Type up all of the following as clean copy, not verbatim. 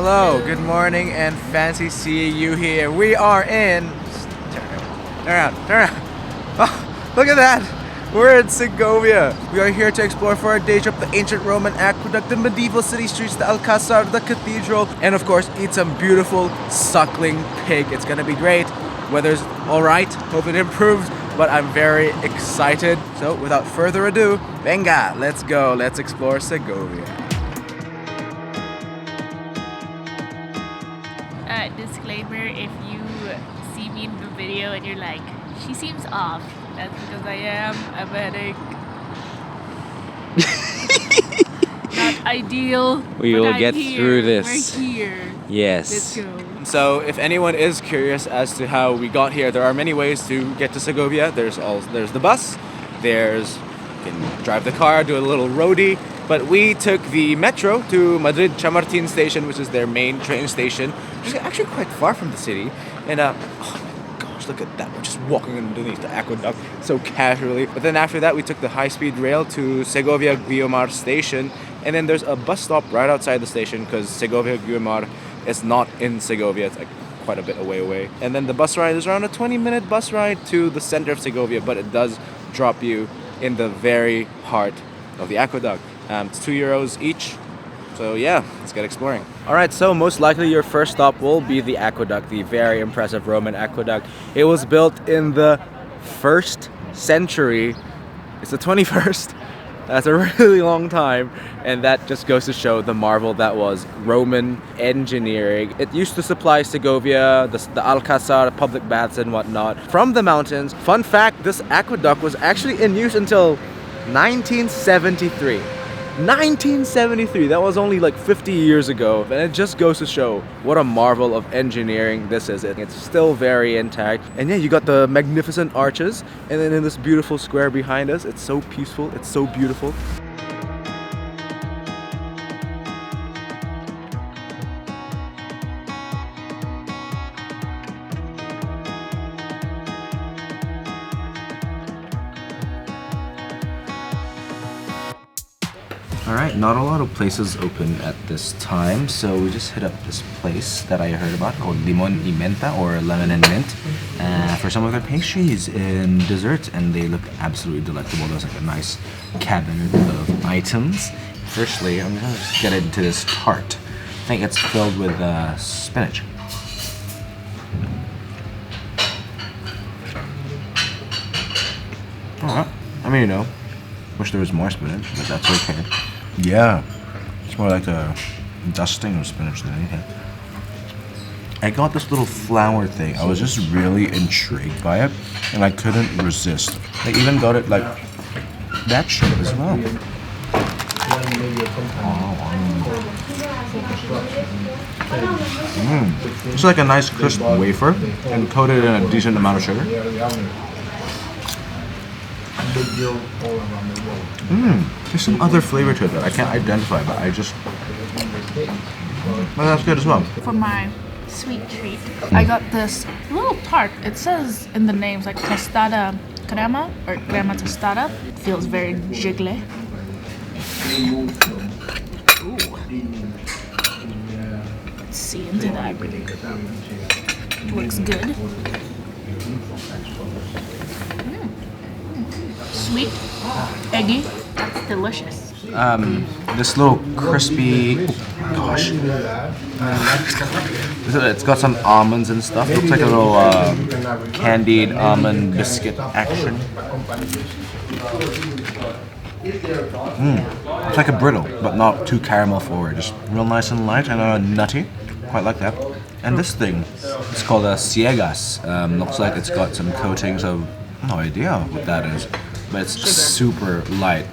Hello, good morning, and fancy seeing you here. We are in... Turn around. Oh, look at that! We're in Segovia. We are here to explore for our day trip the ancient Roman Aqueduct, the medieval city streets, the Alcázar, the Cathedral, and of course, eat some beautiful suckling pig. It's gonna be great. Weather's alright, hope it improves, but I'm very excited. So, without further ado, venga, let's go. Let's explore Segovia. Disclaimer, if you see me in the video and you're like, she seems off, that's because I am diabetic. Not ideal. We will get through this. We're here. Yes. Let's go. So if anyone is curious as to how we got here, there are many ways to get to Segovia. There's the bus, you can drive the car, do a little roadie, but we took the metro to Madrid Chamartin station, which is their main train station, which is actually quite far from the city. And oh my gosh, look at that, we're just walking underneath the aqueduct so casually. But then after that, we took the high-speed rail to Segovia Guiomar station, and then there's a bus stop right outside the station because Segovia Guiomar is not in Segovia. It's like quite a bit away. And then the bus ride is around a 20-minute bus ride to the center of Segovia, but it does drop you in the very heart of the aqueduct. It's €2 each. So yeah, let's get exploring. Alright, so most likely your first stop will be the aqueduct, the very impressive Roman aqueduct. It was built in the 1st century. It's the 21st. That's a really long time, and that just goes to show the marvel that was Roman engineering. It used to supply Segovia, the Alcázar, public baths and whatnot, from the mountains. Fun fact, this aqueduct was actually in use until 1973. 1973, that was only like 50 years ago, and it just goes to show what a marvel of engineering this is. It's still very intact, and yeah, you got the magnificent arches, and then in this beautiful square behind us, it's so peaceful, it's so beautiful. Alright, not a lot of places open at this time, so we just hit up this place that I heard about called Limón y Menta, or lemon and mint, for some of their pastries and desserts, and they look absolutely delectable. There's like a nice cabinet of items. Firstly, I'm gonna just get into this tart. I think it's filled with spinach. Alright, I mean, you know, wish there was more spinach, but that's okay. Yeah, it's more like a dusting of spinach than anything. I got this little flour thing. I was just really intrigued by it, and I couldn't resist. I even got it like that shape as well. It's like a nice crisp wafer and coated in a decent amount of sugar. There's some other flavor to it that I can't identify, but well, that's good as well. For my sweet treat, I got this little tart. It says in the names like tostada crema or crema tostada. It feels very jiggly. Ooh. Let's see into that. Looks good. Sweet, eggy, that's delicious. This little crispy, gosh, it's got some almonds and stuff. It looks like a little candied almond biscuit action. It's like a brittle, but not too caramel forward. Just real nice and light and nutty. Quite like that. And this thing, it's called a ciegas. Looks like it's got some coatings of, no idea what that is, but it's super light.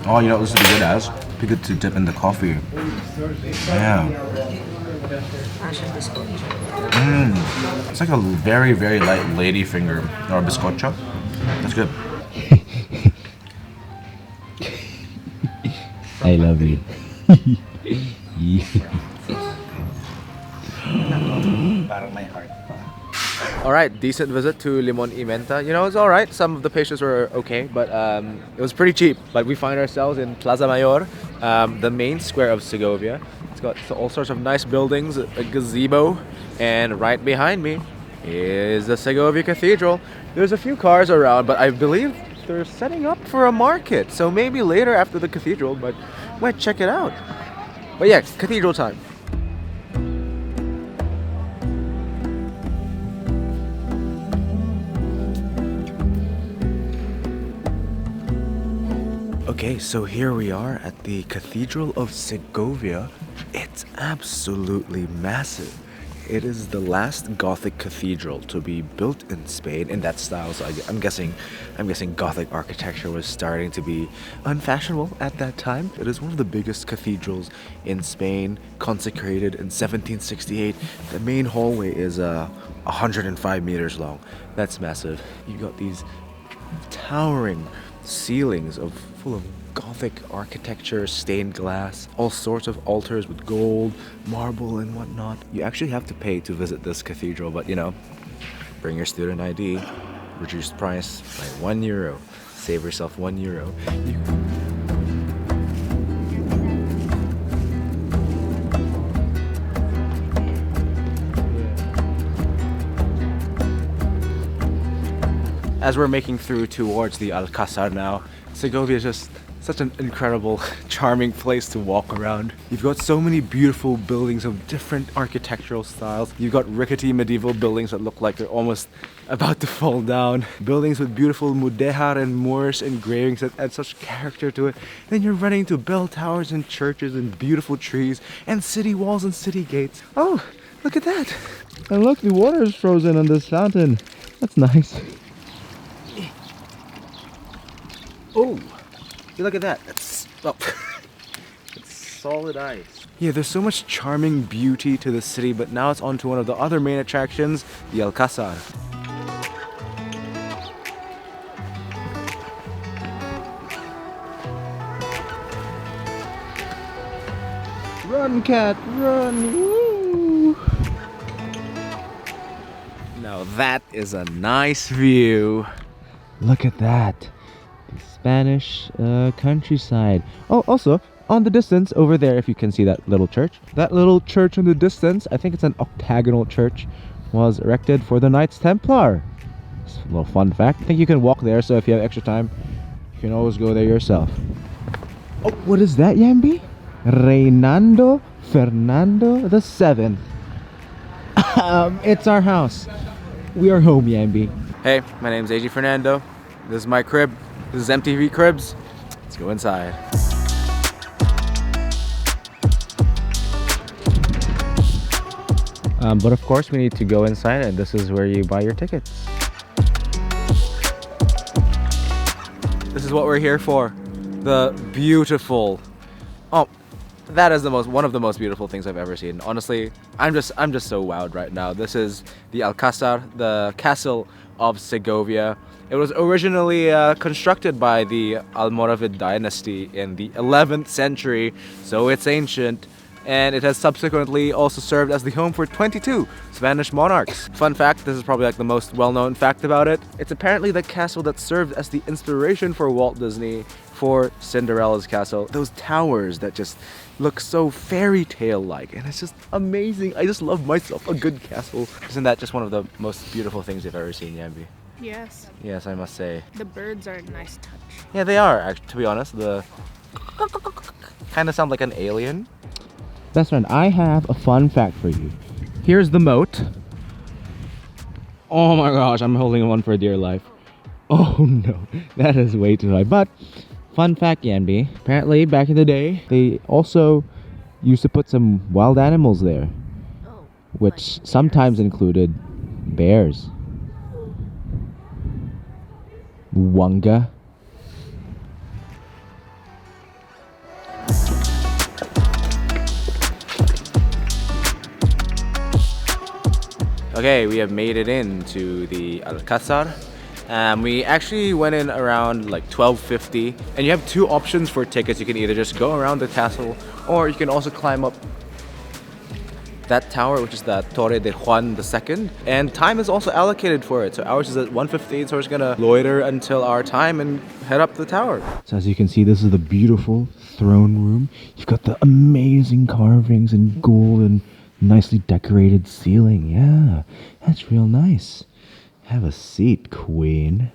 Oh, you know what this would be good as? Be good to dip in the coffee. Yeah. It's like a very, very light lady finger or bizcocho. That's good. I love you. Parang my heart. All right, decent visit to Limón y Menta. You know, it's all right. Some of the pastries were okay, but it was pretty cheap. But we find ourselves in Plaza Mayor, the main square of Segovia. It's got all sorts of nice buildings, a gazebo, and right behind me is the Segovia Cathedral. There's a few cars around, but I believe they're setting up for a market. So maybe later after the cathedral, but might check it out. But yeah, cathedral time. Okay, so here we are at the Cathedral of Segovia. It's absolutely massive. It is the last Gothic cathedral to be built in Spain in that style. So I'm guessing Gothic architecture was starting to be unfashionable at that time. It is one of the biggest cathedrals in Spain, consecrated in 1768. The main hallway is 105 meters long. That's massive. You got these towering ceilings full of Gothic architecture, stained glass, all sorts of altars with gold, marble, and whatnot. You actually have to pay to visit this cathedral, but you know, bring your student ID, reduced price by €1. Save yourself €1. As we're making through towards the Alcázar now, Segovia is just such an incredible, charming place to walk around. You've got so many beautiful buildings of different architectural styles. You've got rickety medieval buildings that look like they're almost about to fall down. Buildings with beautiful mudéjar and Moorish engravings that add such character to it. Then you're running to bell towers and churches and beautiful trees and city walls and city gates. Oh, look at that! And look, the water is frozen on this fountain. That's nice. Oh! Look at that. That's it's solid ice. Yeah, there's so much charming beauty to the city, but now it's on to one of the other main attractions, the Alcázar. Run, cat, run! Woo! Now that is a nice view. Look at that. Spanish countryside. Oh, also on the distance over there, if you can see that little church. That little church in the distance, I think it's an octagonal church, was erected for the Knights Templar. It's a little fun fact. I think you can walk there, so if you have extra time, you can always go there yourself. Oh, what is that, Yambi? Reinando Fernando the Seventh. It's our house. We are home, Yambi. Hey, my name's AG Fernando. This is my crib. This is MTV Cribs. Let's go inside. But of course we need to go inside, and this is where you buy your tickets. This is what we're here for. The beautiful... Oh, that is one of the most beautiful things I've ever seen. Honestly, I'm just so wowed right now. This is the Alcázar, the Castle of Segovia. It was originally constructed by the Almoravid dynasty in the 11th century, so it's ancient, and it has subsequently also served as the home for 22 Spanish monarchs. Fun fact, this is probably like the most well-known fact about it. It's apparently the castle that served as the inspiration for Walt Disney for Cinderella's castle. Those towers that just look so fairy tale-like, and it's just amazing. I just love myself a good castle. Isn't that just one of the most beautiful things you've ever seen, Yambi? Yes. Yes, I must say. The birds are a nice touch. Yeah, they are, actually, to be honest. The kind of sound like an alien. Best friend, I have a fun fact for you. Here's the moat. Oh my gosh, I'm holding one for dear life. Oh no, that is way too high. But, fun fact, Yanbi, apparently back in the day, they also used to put some wild animals there. Oh, which like sometimes included bears. Wonga. Okay, we have made it into the Alcázar. We actually went in around like 12:50, and you have two options for tickets. You can either just go around the castle, or you can also climb up that tower, which is the Torre de Juan II, and time is also allocated for it. So ours is at 1:15, so we're just gonna loiter until our time and head up the tower. So as you can see, this is the beautiful throne room. You've got the amazing carvings and gold and nicely decorated ceiling. Yeah, that's real nice. Have a seat, Queen.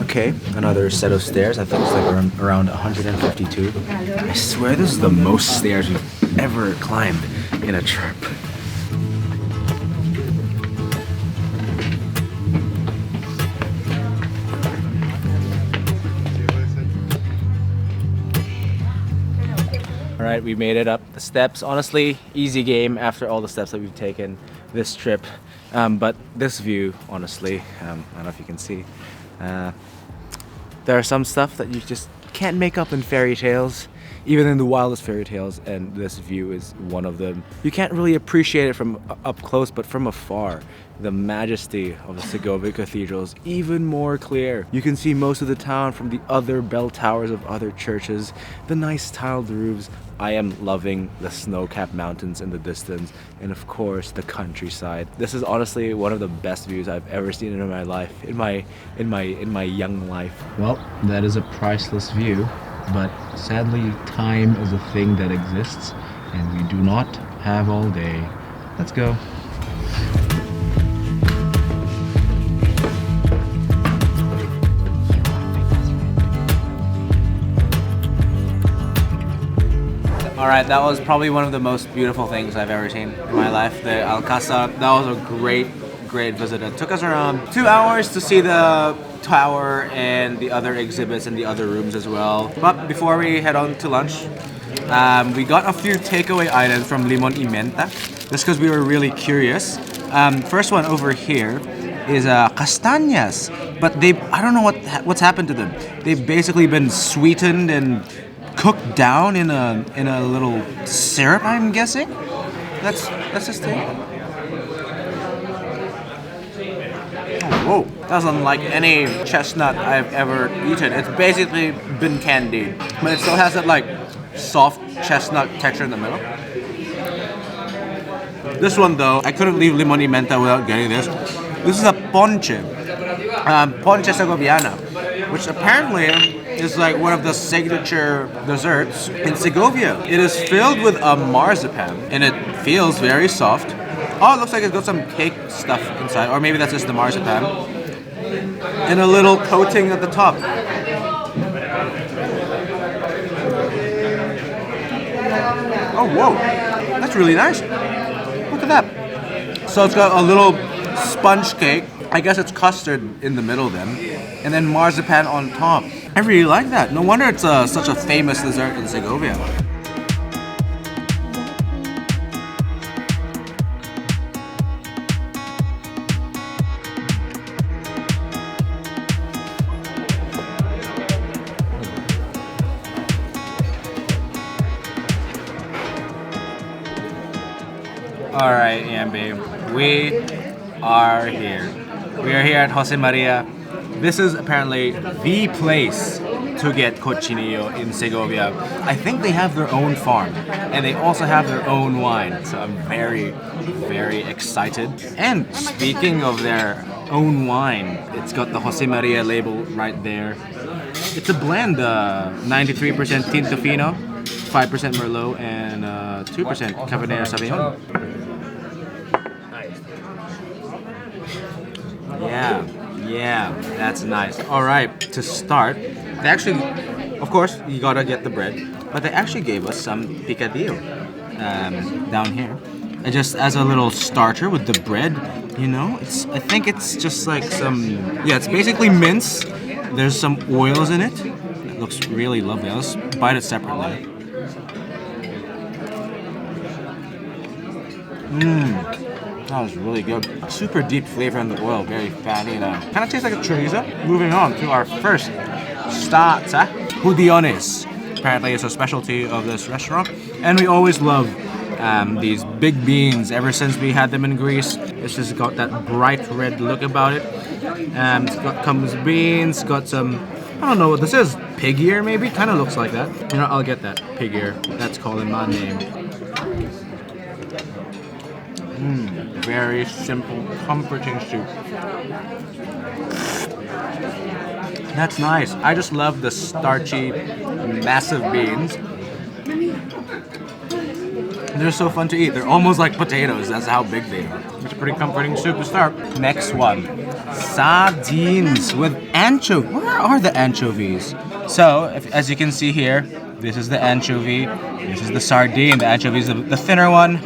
Okay, another set of stairs. I think it's like around 152. I swear this is the most stairs we've ever climbed in a trip. All right, we made it up the steps. Honestly, easy game after all the steps that we've taken this trip. But this view, honestly, I don't know if you can see. There are some stuff that you just can't make up in fairy tales, even in the wildest fairy tales, and this view is one of them. You can't really appreciate it from up close, but from afar, the majesty of the Segovia Cathedral is even more clear. You can see most of the town from the other bell towers of other churches, the nice tiled roofs. I am loving the snow-capped mountains in the distance, and of course the countryside. This is honestly one of the best views I've ever seen in my life, in my young life. Well, that is a priceless view, but sadly time is a thing that exists, and we do not have all day. Let's go. Alright, that was probably one of the most beautiful things I've ever seen in my life. The Alcázar, that was a great visit. It took us around 2 hours to see the tower and the other exhibits and the other rooms as well. But before we head on to lunch, we got a few takeaway items from Limón y Menta, just because we were really curious. First one over here is castañas, but I don't know what's happened to them. They've basically been sweetened and cooked down in a little syrup, I'm guessing. Let's just take it. Oh, whoa, doesn't like any chestnut I've ever eaten. It's basically been candied, but it still has that like soft chestnut texture in the middle. This one though, I couldn't leave Limón y Menta without getting this. This is a ponche, ponche segoviana, which apparently is like one of the signature desserts in Segovia. It is filled with a marzipan and it feels very soft. Oh, it looks like it's got some cake stuff inside, or maybe that's just the marzipan. And a little coating at the top. Oh, whoa, that's really nice. Look at that. So it's got a little sponge cake. I guess it's custard in the middle then. And then marzipan on top. I really like that. No wonder it's such a famous dessert in Segovia. Alright, Yambi, we are here. We are here at José María. This is apparently the place to get cochinillo in Segovia. I think they have their own farm, and they also have their own wine, so I'm very excited. And speaking of their own wine, it's got the José María label right there. It's a blend, 93% Tinto Fino, 5% Merlot, and 2% Cabernet Sauvignon. Yeah, that's nice. All right, to start, they actually, of course, you gotta get the bread, but they actually gave us some picadillo down here. And just as a little starter with the bread, you know, I think it's just like it's basically mince. There's some oils in it. It looks really lovely. Let's bite it separately. That was really good. Super deep flavor in the oil, very fatty and kind of tastes like a chorizo. Moving on to our first starter. judiones. Apparently it's a specialty of this restaurant. And we always love these big beans ever since we had them in Greece. It's just got that bright red look about it. Comes beans, got some, I don't know what this is, pig ear maybe? Kind of looks like that. You know, I'll get that pig ear. That's calling my name. Very simple, comforting soup. That's nice. I just love the starchy, massive beans. They're so fun to eat. They're almost like potatoes. That's how big they are. It's a pretty comforting soup to start. Next one. Sardines with anchovy. Where are the anchovies? So, as you can see here, this is the anchovy. This is the sardine. The anchovy is the thinner one.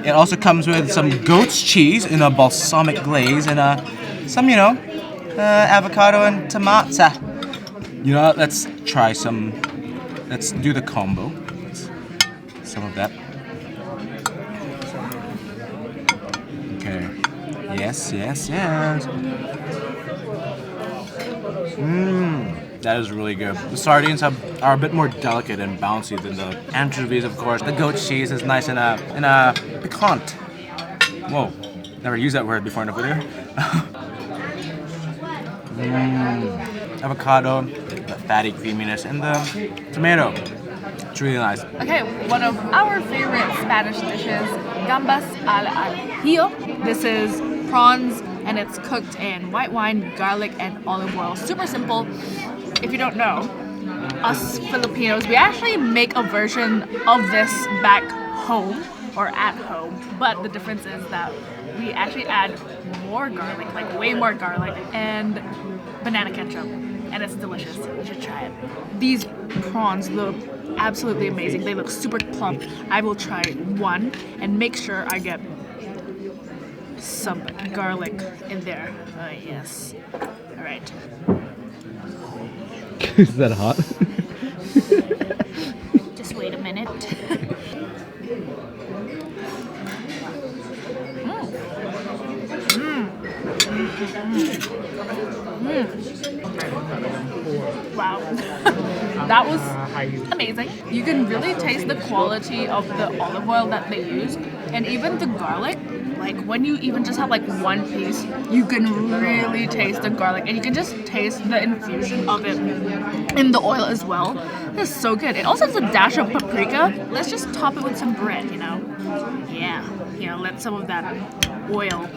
It also comes with some goat's cheese in a balsamic glaze and some, avocado and tomato. You know, let's try some. Let's do the combo. Some of that. Okay. Yes. That is really good. The sardines are a bit more delicate and bouncy than the anchovies, of course. The goat cheese is nice and piquant. Whoa, never used that word before in a video. Avocado, the fatty creaminess, and the tomato. It's really nice. Okay, one of our favorite Spanish dishes, gambas al ajillo. This is prawns and it's cooked in white wine, garlic, and olive oil. Super simple. If you don't know, us Filipinos, we actually make a version of this back home or at home, but the difference is that we actually add more garlic, like way more garlic, and banana ketchup, and it's delicious. You should try it. These prawns look absolutely amazing. They look super plump. I will try one and make sure I get some garlic in there. Yes. All right. Is that hot? Just wait a minute. Wow. That was amazing. You can really taste the quality of the olive oil that they use, and even the garlic. Like when you even just have like one piece, you can really taste the garlic, and you can just taste the infusion of it in the oil as well. It's so good. It also has a dash of paprika. Let's just top it with some bread, Yeah, let some of that oil.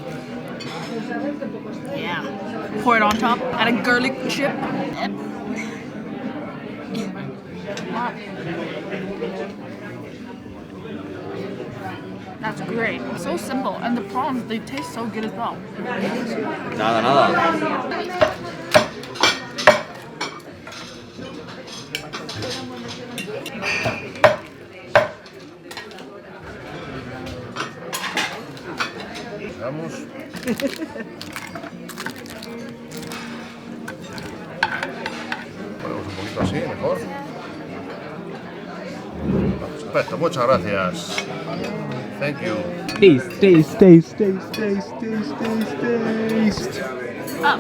Yeah, pour it on top. Add a garlic chip. That's great. So simple. And the prawns, they taste so good as well. Nada. Vamos. Ponemos un poquito así, mejor. Perfecto, muchas gracias. Thank you. Taste. Oh. Taste. Oh.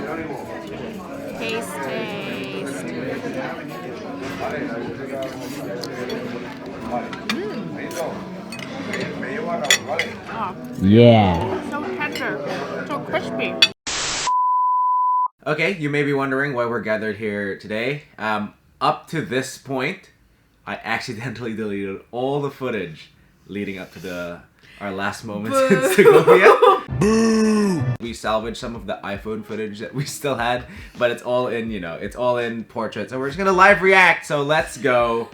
Yeah. So tender. So crispy. Okay, you may be wondering why we're gathered here today. Up to this point, I accidentally deleted all the footage leading up to our last moments in Segovia. Boo! We salvaged some of the iPhone footage that we still had, but it's all in, it's all in portrait. So we're just gonna live react. So let's go.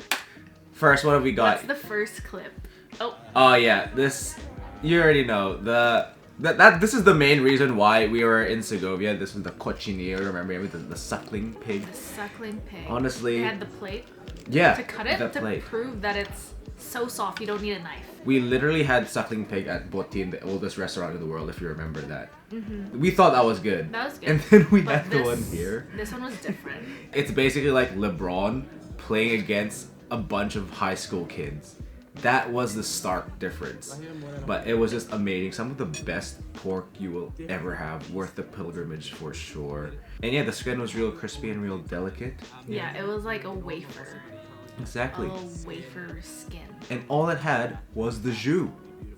First, what have we got? What's the first clip? Oh yeah, this, you already know. This is the main reason why we were in Segovia. This was the cochinillo, remember? The suckling pig. The suckling pig. Honestly. They had the plate. Yeah, to cut it, to prove that it's so soft you don't need a knife. We literally had suckling pig at Botin, the oldest restaurant in the world, if you remember that. We thought that was good. That was good. And then we had the one here. This one was different. It's basically like LeBron playing against a bunch of high school kids. That was the stark difference. But it was just amazing. Some of the best pork you will ever have. Worth the pilgrimage for sure. And yeah, the skin was real crispy and real delicate. Yeah, it was like a wafer. Exactly. A wafer skin. And all it had was the jus,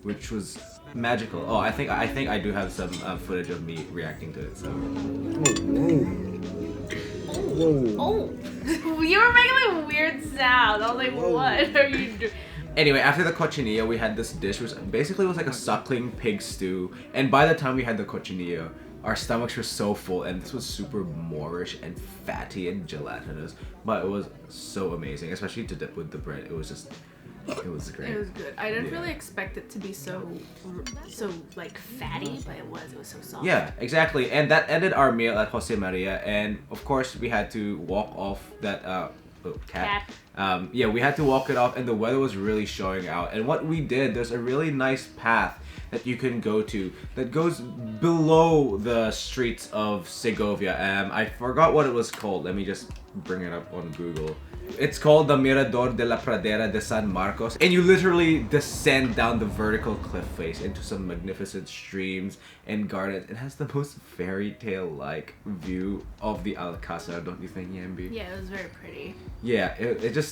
which was magical. Oh, I think I do have some footage of me reacting to it. So. Oh, you were making like weird sound. I was like, what are you doing? Anyway, after the cochinillo, we had this dish which basically was like a suckling pig stew. And by the time we had the cochinillo, our stomachs were so full, and this was super Moorish and fatty and gelatinous, but it was so amazing, especially to dip with the bread. It was great. It was good. I didn't really expect it to be so like fatty, but it was so soft. Yeah, exactly. And that ended our meal at José María, and of course we had to walk off that cat. Yeah, we had to walk it off, and the weather was really showing out. And what we did, there's a really nice path that you can go to that goes below the streets of Segovia. I forgot what it was called. Let me just bring it up on Google. It's called the Mirador de la Pradera de San Marcos, and you literally descend down the vertical cliff face into some magnificent streams and gardens. It has the most fairy tale-like view of the Alcázar, don't you think, Yambi? Yeah, it was very pretty. Yeah,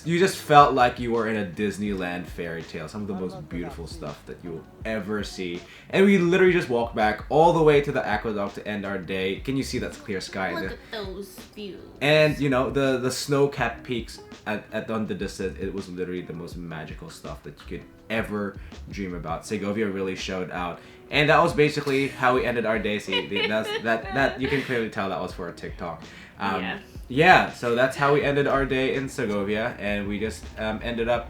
you just felt like you were in a Disneyland fairy tale. Some of the most beautiful stuff that you'll ever see. And we literally just walked back all the way to the aqueduct to end our day. Can you see that clear sky? Look at those views. And you know, the snow-capped peaks on the distance, it was literally the most magical stuff that you could ever dream about. Segovia really showed out. And that was basically how we ended our day. See, that you can clearly tell that was for a TikTok. Yeah, so that's how we ended our day in Segovia, and we just ended up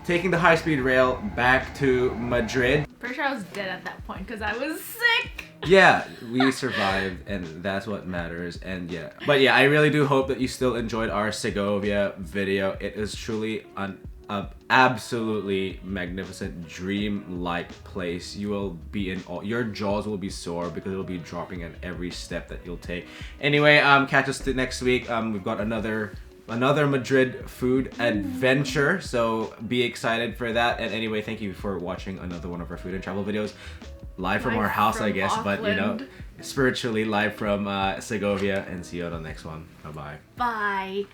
taking the high-speed rail back to Madrid. Pretty sure I was dead at that point because I was sick. Yeah, we survived, and that's what matters. And yeah, but yeah, I really do hope that you still enjoyed our Segovia video. It is truly an absolutely magnificent, dream-like place. You will be in all, your jaws will be sore because it'll be dropping at every step that you'll take. Anyway, catch us next week. We've got another Madrid food adventure, so be excited for that. And anyway, thank you for watching another one of our food and travel videos. Live from our house, I guess, Auckland. but you know, spiritually live from Segovia, and see you on the next one. Bye-bye. Bye.